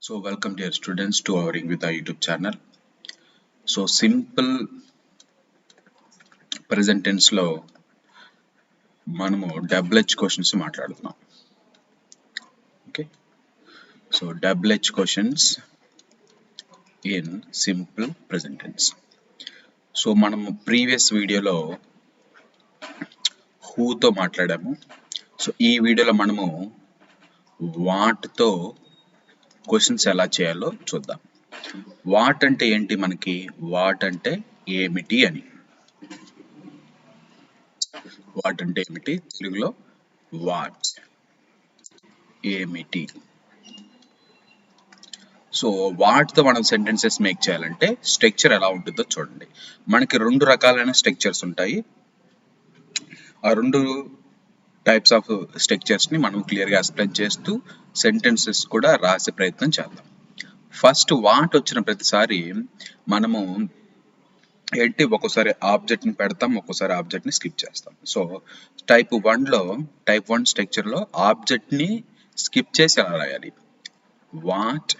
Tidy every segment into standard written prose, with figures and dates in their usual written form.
So welcome dear students to our Ingvita YouTube channel. So simple present tense లో మనము double H questions మాట్లాడుతున్నాం. Okay. So double H questions in simple present tense. So మనము previous వీడియోలో who తో మాట్లాడాము. So ఈ వీడియోలో మనము what తో క్వశ్చన్స్ ఎలా చేయాలో చూద్దాం. వాట్ అంటే ఏంటి, మనకి వాట్ అంటే ఏమిటి అని. వాట్ అంటే ఏమిటి, తెలుగులో వాట్ ఏమిటి. సో వాటితో మనం సెంటెన్సెస్ మేక్ చేయాలంటే స్ట్రక్చర్ ఎలా ఉంటుందో చూడండి. మనకి రెండు రకాలైన స్ట్రక్చర్స్ ఉంటాయి. ఆ రెండు టైప్స్ ఆఫ్ స్ట్రక్చర్స్ ని మనం క్లియర్గా ఎక్స్ప్లెయిన్ చేస్తూ సెంటెన్సెస్ కూడా రాసే ప్రయత్నం చేద్దాం. ఫస్ట్ వాట్ వచ్చిన ప్రతిసారి మనము ఏంటి, ఒక్కోసారి ఆబ్జెక్ట్ ని పెడతాం, ఒక్కోసారి ఆబ్జెక్ట్ ని స్కిప్ చేస్తాం. సో టైప్ 1 స్ట్రక్చర్ లో ఆబ్జెక్ట్ ని స్కిప్ చేసి ఎలా రాయాలి, what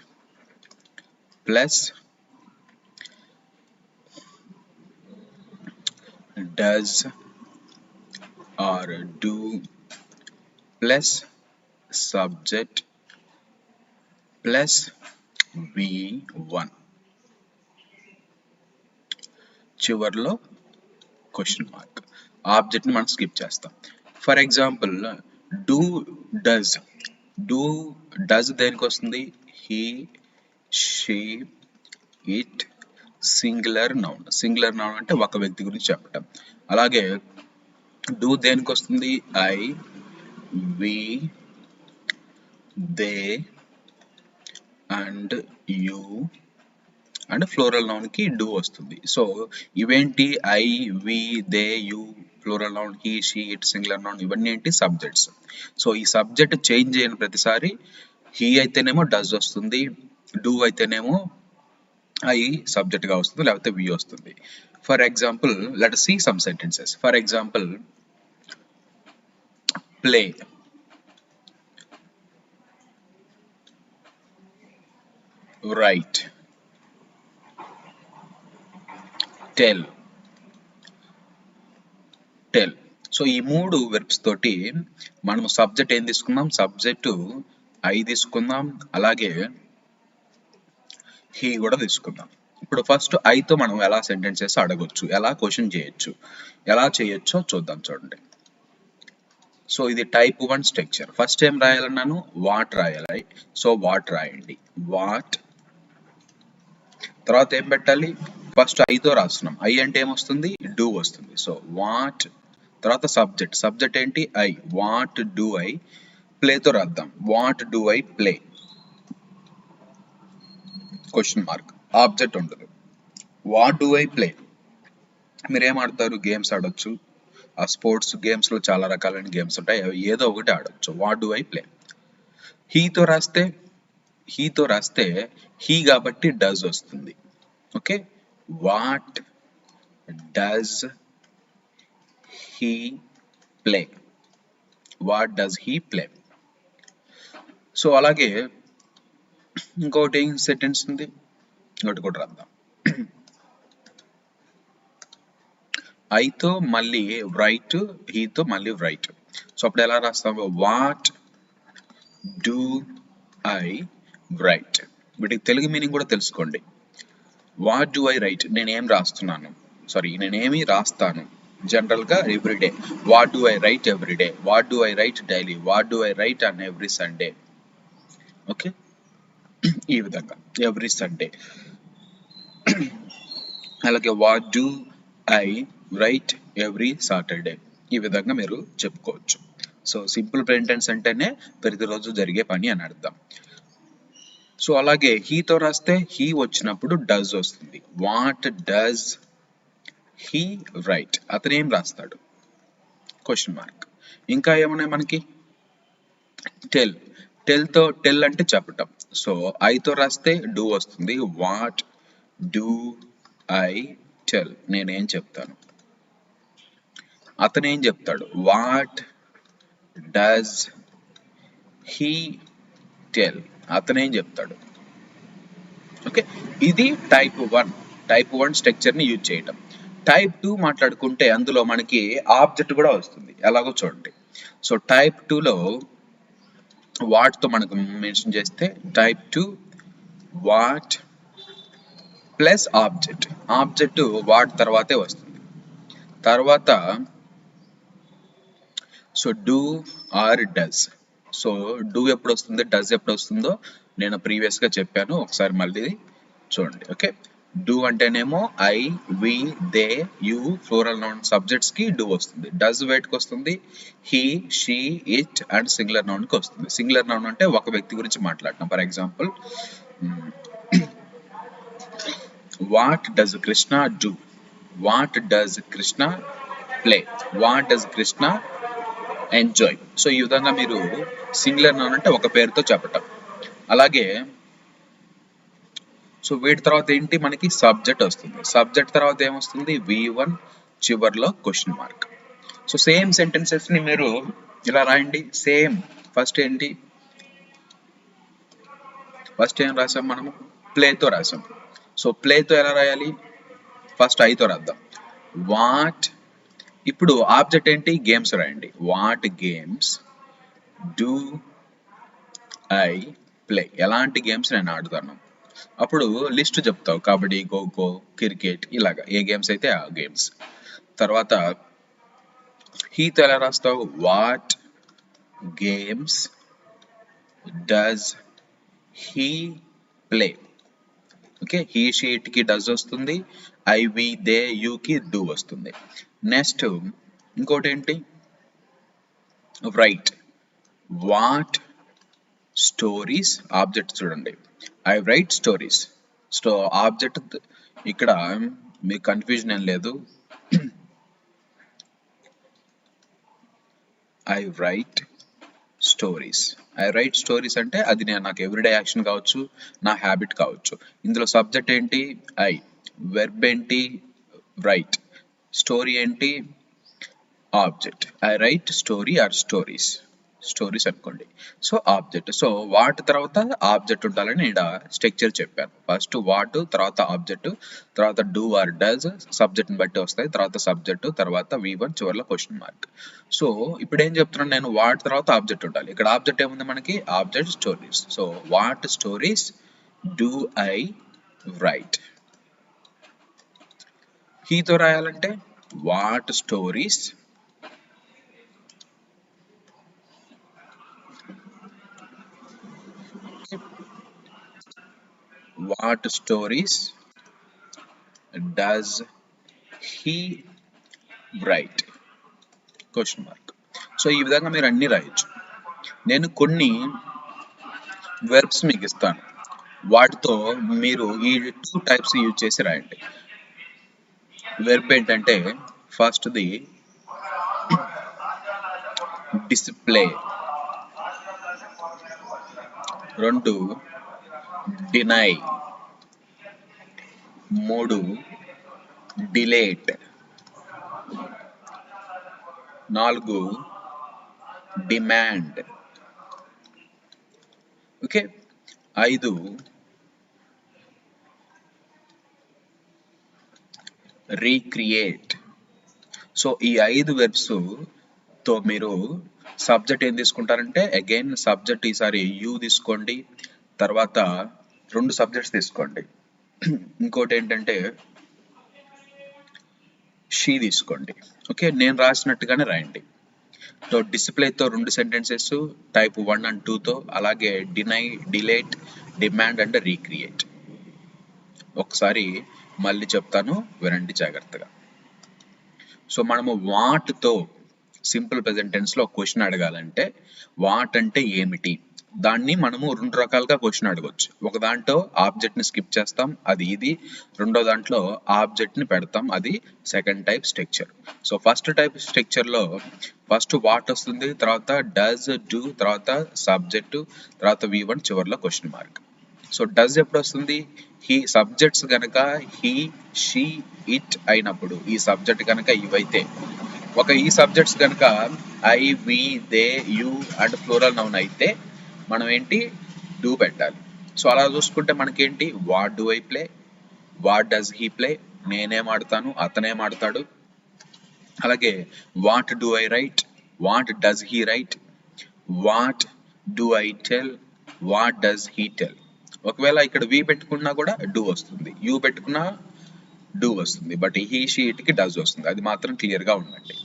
plus does or do plus subject plus V1 చివర్లో క్వశ్చన్ మార్క్. ఆబ్జెక్ట్ ని మనం స్కిప్ చేస్తాం. ఫర్ ఎగ్జాంపుల్ డస్ దేనికి వస్తుంది, he she it singular noun అంటే ఒక వ్యక్తి గురించి చెప్పటం. అలాగే డూ దేనికి వస్తుంది, I we they and you and plural noun కి డూ వస్తుంది. సో ఇవేంటి, I we they you plural noun, he she it singular noun, ఇవన్నీ ఏంటి, సబ్జెక్ట్స్. సో ఈ సబ్జెక్ట్ చేంజ్ అయిన ప్రతిసారి హీ అయితేనేమో డస్ వస్తుంది, డూ అయితేనేమో ఐ సబ్జెక్ట్ గా వస్తుంది, లేకపోతే వి వస్తుంది. For example let us see some sentences. For example play, right, tell. So ఈ మూడు వెర్బ్స్ తోటి మనము సబ్జెక్ట్ ఏం తీసుకుందాం, సబ్జెక్టు ఐ తీసుకుందాం, అలాగే హీ కూడా తీసుకుందాం. ఇప్పుడు ఫస్ట్ ఐతో మనం ఎలా సెంటెన్సెస్ అడగొచ్చు, ఎలా క్వశ్చన్ చేయొచ్చు, ఎలా చేయొచ్చో చూద్దాం. చూడండి. సో ఇది టైప్ 1 స్ట్రక్చర్. ఫస్ట్ ఏం రాయాలన్నాను, వాట్ రాయాలి. సో వాట్ రాయండి, వాట్. తర్వాత ఏం పెట్టాలి, ఫస్ట్ ఐతో రాస్తున్నాం, ఐ అంటే ఏమొస్తుంది, డూ వస్తుంది. సో వాట్, తర్వాత సబ్జెక్ట్ ఏంటి, ఐ, వాట్ డూ ఐ. ప్లేతో రాద్దాం, what do I play, question mark, object ఉండదు. వాట్ డూ ఐ ప్లే, మీరేం ఆడతారు, గేమ్స్ ఆడొచ్చు. ఆ స్పోర్ట్స్ గేమ్స్ లో చాలా రకాలైన గేమ్స్ ఉంటాయి, ఏదో ఒకటి ఆడొచ్చు. What do I play. హీతో రాస్తే హీ కాబట్టి డస్ వస్తుంది. Okay, what does he play, what does he play. So అలాగే ఇంకోటి ఏం సెంటెన్స్ ఉంది, ఇంకోటి కూడా రాద్దాం. ఐతో మళ్ళీ రైట్, హీతో మళ్ళీ రైట్. సో అప్పుడు ఎలా రాస్తాము, వాట్ డూ ఐ రైట్. వీటికి తెలుగు మీనింగ్ కూడా తెలుసుకోండి. వాట్ డూ ఐ రైట్, నేనేమి రాస్తాను జనరల్ గా everyday. What do I right everyday, what do I right daily, what do I right on every Sunday. Okay, ఈ విధంగా ఎవ్రీ సండే. అలాగే what do I right every Saturday. ఈ విధంగా మీరు చెప్పుకోవచ్చు. సో సింపుల్ ప్రెజెంట్ టెన్స్ అంటేనే ప్రతిరోజు జరిగే పని అని అర్థం. సో అలాగే హీతో రాస్తే హీ వచ్చినప్పుడు డస్ వస్తుంది. వాట్ డస్ హీ రైట్, అతను ఏం రాస్తాడు, క్వశ్చన్ మార్క్. ఇంకా ఏమున్నాయి మనకి, టెల్ అంటే చెప్పటం. సో ఐతో రాస్తే డూ వస్తుంది. వాట్ డూ ఐ టెల్, నేనేం చెప్తాను. అతను ఏం చెప్తాడు, వాట్ డస్ హీ టెల్, అతను ఏం చెప్తాడు. ఓకే, ఇది టైప్ 1 స్ట్రక్చర్ని యూజ్ చేయటం. టైప్ 2 మాట్లాడుకుంటే అందులో మనకి ఆబ్జెక్ట్ కూడా వస్తుంది, ఎలాగో చూడండి. సో టైప్ 2లో వాట్తో మనకు మెన్షన్ చేస్తే type 2 what plus object what తర్వాతే వస్తుంది. తర్వాత so do or does. So do ఎప్పుడు వస్తుంది, డస్ ఎప్పుడు వస్తుందో నేను ప్రీవియస్గా చెప్పాను, ఒకసారి మళ్ళీ చూడండి. ఓకే, డూ అంటేనేమో I, we, they, you plural noun సబ్జెక్ట్స్కి డూ వస్తుంది. డస్ వేటికి వస్తుంది, he, she, it and singular నౌన్కి వస్తుంది. సింగులర్ నౌన్ అంటే ఒక వ్యక్తి గురించి మాట్లాడటం. For example, what does Krishna do, what does Krishna play, what does Krishna enjoy. So ఈ విధంగా మీరు సింగులర్ నౌన్ అంటే ఒక పేరుతో చెప్పటం. అలాగే సో వీటి తర్వాత ఏంటి, మనకి సబ్జెక్ట్ వస్తుంది. సబ్జెక్ట్ తర్వాత ఏమొస్తుంది, V1 చివర్లో క్వశ్చన్ మార్క్. సో సేమ్ సెంటెన్సెస్ని మీరు ఇలా రాయండి. సేమ్ ఫస్ట్ ఏం రాసాం మనము, ప్లేతో రాసాం. సో ప్లేతో ఎలా రాయాలి, ఫస్ట్ ఐతో రాద్దాం. వాట్, ఇప్పుడు ఆబ్జెక్ట్ ఏంటి, గేమ్స్ రాయండి. What games do I play, ఎలాంటి గేమ్స్ నేను ఆడుతాను. అప్పుడు లిస్ట్ చెప్తావు, కబడ్డీ, ఖోఖో, క్రికెట్, ఇలాగా ఏ గేమ్స్ అయితే ఆ గేమ్స్. తర్వాత హీతో ఎలా రాస్తావు, what games does he play. Okay, he, she, ఇట్కి డస్ వస్తుంది, ఐ, వి, దే, యూకి డూ వస్తుంది. నెక్స్ట్ ఇంకోటి ఏంటి, రైట్. వాట్ స్టోరీస్, ఆబ్జెక్ట్ చూడండి, I write stories. So object ఇక్కడ మీకు కన్ఫ్యూజన్ ఏం లేదు, ఐ రైట్ స్టోరీస్ అంటే అది నాకు ఎవ్రీడే యాక్షన్ కావచ్చు, నా హ్యాబిట్ కావచ్చు. ఇందులో సబ్జెక్ట్ ఏంటి, ఐ, వెర్బ్ ఏంటి, రైట్, స్టోరీ ఏంటి, object. I write story or stories అనుకోండి. So object. సో వాట్ తర్వాత ఆబ్జెక్ట్ ఉండాలని ఇక్కడ స్ట్రక్చర్ చెప్పాను. ఫస్ట్ వాట్, తర్వాత ఆబ్జెక్ట్, తర్వాత డూ ఆర్ డస్ సబ్జెక్ట్ని బట్టి వస్తాయి, తర్వాత సబ్జెక్ట్, తర్వాత V1 చివరిలో క్వశ్చన్ మార్క్. సో ఇప్పుడు ఏం చెప్తున్నాను నేను, వాట్ తర్వాత ఆబ్జెక్ట్ ఉండాలి. ఇక్కడ ఆబ్జెక్ట్ ఏముంది మనకి, object stories. So what stories do I write. హీతో రాయాలంటే what stories does he write question mark. So ఈ విధంగా మీరు అన్ని రాయొచ్చు. నేను కొన్ని వెర్బ్స్ మీకు ఇస్తాను, వాటితో మీరు ఈ 2 టైప్స్ యూజ్ చేసి రాయండి. వెర్బ్ ఏంటంటే ఫస్ట్ది display, 2 deny, 3 delete, 4 demand, okay, 5 recreate. So ఈ 5 వెర్బ్స్ తో మీరు సబ్జెక్ట్ ఏం తీసుకుంటారంటే, అగైన్ సబ్జెక్ట్ ఈసారి యూ తీసుకోండి, తర్వాత 2 సబ్జెక్ట్స్ తీసుకోండి, ఇంకోటి ఏంటంటే షీ తీసుకోండి. ఓకే, నేను రాసినట్టుగానే రాయండి. సో డిస్ప్లేతో 2 సెంటెన్సెస్, టైప్ 1 అండ్ 2తో, అలాగే deny, delete, demand and recreate. ఒకసారి మళ్ళీ చెప్తాను, వినండి జాగ్రత్తగా. సో మనము వాట్తో సింపుల్ ప్రెజెంట్ టెన్స్లో క్వశ్చన్ అడగాలంటే, వాట్ అంటే ఏమిటి, దాన్ని మనము 2 రకాలుగా క్వశ్చన్ అడగవచ్చు. ఒక దాంట్లో ఆబ్జెక్ట్ని స్కిప్ చేస్తాం, అది ఇది. రెండో దాంట్లో ఆబ్జెక్ట్ని పెడతాం, అది second type structure. So first type స్ట్రక్చర్లో ఫస్ట్ వాట్ వస్తుంది, తర్వాత డస్, డూ, తర్వాత సబ్జెక్టు, తర్వాత V1 చివరిలో క్వశ్చన్ మార్క్. సో డస్ ఎప్పుడు వస్తుంది, హీ సబ్జెక్ట్స్ కనుక హీ, షీ, ఇట్ అయినప్పుడు, ఈ సబ్జెక్ట్ కనుక ఇవైతే, ఒక ఈ సబ్జెక్ట్స్ కనుక I, we, they, you and plural noun అయితే మనం ఏంటి, డూ పెట్టాలి. సో అలా చూసుకుంటే మనకేంటి what do I play, what does he play, నేనేం ఆడతాను, అతనేం ఆడతాడు. అలాగే what do I write, what does he write, what do I tell, what does he tell. ఒకవేళ ఇక్కడ వి పెట్టుకున్నా కూడా డూ వస్తుంది, యూ పెట్టుకున్నా డూ వస్తుంది, బట్ హీ షీ ఇట్కి డస్ వస్తుంది. అది మాత్రం క్లియర్గా ఉండండి.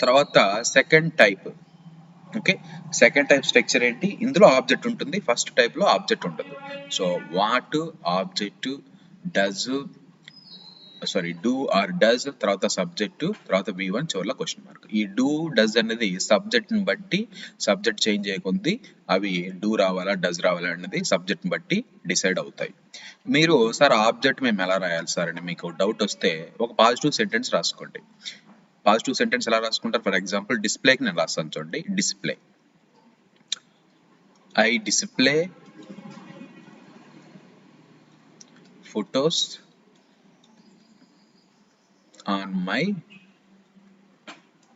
తర్వాత second type. Okay, second type structure ఏంటి, ఇందులో ఆబ్జెక్ట్ ఉంటుంది, ఫస్ట్ టైప్లో ఆబ్జెక్ట్ ఉంటుంది. So what object, does do or does, తర్వాత సబ్జెక్టు, తర్వాత V1 చివరిలో క్వశ్చన్ మార్క్. ఈ డూ డస్ అనేది సబ్జెక్ట్ని బట్టి, సబ్జెక్ట్ చేంజ్ చేయకుంది అవి డూ రావాలా డస్ రావాలా అనేది సబ్జెక్ట్ని బట్టి డిసైడ్ అవుతాయి. మీరు సార్ ఆబ్జెక్ట్ మేము ఎలా రాయాలి సార్ అని మీకు డౌట్ వస్తే ఒక పాజిటివ్ సెంటెన్స్ రాసుకోండి. పాజిటివ్ సెంటెన్స్ ఎలా రాసుకుంటారు, ఫర్ ఎగ్జాంపుల్ డిస్ప్లేకి నేను రాస్తాను చూడండి. Display, I display photos on my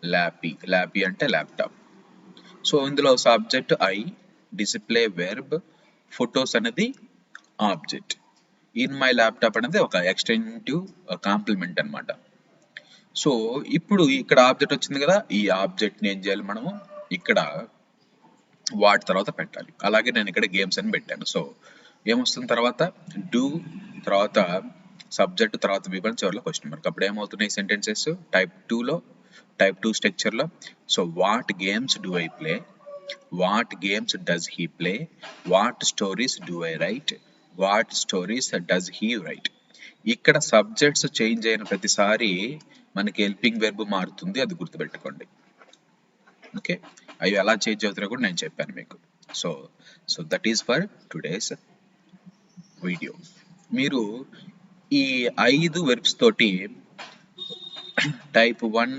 lappy అంటే ల్యాప్టాప్. సో ఇందులో subject I, display verb, photos అనేది ఆబ్జెక్ట్, ఇన్ మై ల్యాప్టాప్ అనేది ఒక ఎక్స్టెన్సివ్ కాంప్లిమెంట్ అనమాట. సో ఇప్పుడు ఇక్కడ ఆబ్జెక్ట్ వచ్చింది కదా, ఈ ఆబ్జెక్ట్ని ఏం చేయాలి మనము ఇక్కడ వాటి తర్వాత పెట్టాలి. అలాగే నేను ఇక్కడ గేమ్స్ అని పెట్టాను. సో ఏమొస్తుంది తర్వాత డూ, తర్వాత సబ్జెక్ట్, తర్వాత V1 చివరిలో క్వశ్చన్ మార్క్. అప్పుడు ఏమవుతున్నాయి సెంటెన్సెస్ టైప్ 2లో, టైప్ 2 స్ట్రక్చర్లో. So what games do I play, what games does he play, what stories do I write, what stories does he write. ఇక్కడ సబ్జెక్ట్స్ చేంజ్ అయిన ప్రతిసారి మనకి హెల్పింగ్ వెర్బ్ మారుతుంది, అది గుర్తుపెట్టుకోండి. ఓకే, అవి ఎలా చేంజ్ అవుతారో కూడా నేను చెప్పాను మీకు. So that is for today's video. మీరు ఈ 5 వెర్బ్స్ తోటి టైప్ 1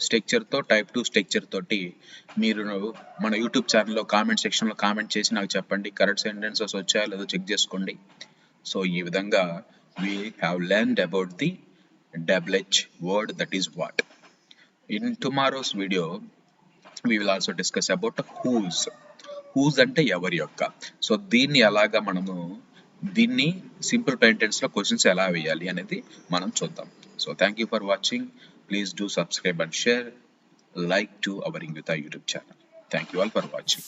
స్ట్రక్చర్తో, టైప్ 2 స్ట్రక్చర్ తోటి మీరు మన యూట్యూబ్ ఛానల్లో కామెంట్ సెక్షన్లో కామెంట్ చేసి నాకు చెప్పండి, కరెక్ట్ సెంటెన్సెస్ వచ్చాయో లేదో చెక్ చేసుకోండి. సో ఈ విధంగా we have learned about the double H word, that is what. In tomorrow's video we will also discuss about whose అంటే ఎవరి యొక్క. సో దీన్ని ఎలాగా మనము దీన్ని సింపుల్ ప్రెజెంట్ టెన్స్ లో క్వశ్చన్స్ ఎలా వేయాలి అనేది మనం చూద్దాం. So thank you for watching. Please do subscribe and share, like to our Ingvita YouTube channel. Thank you all for watching.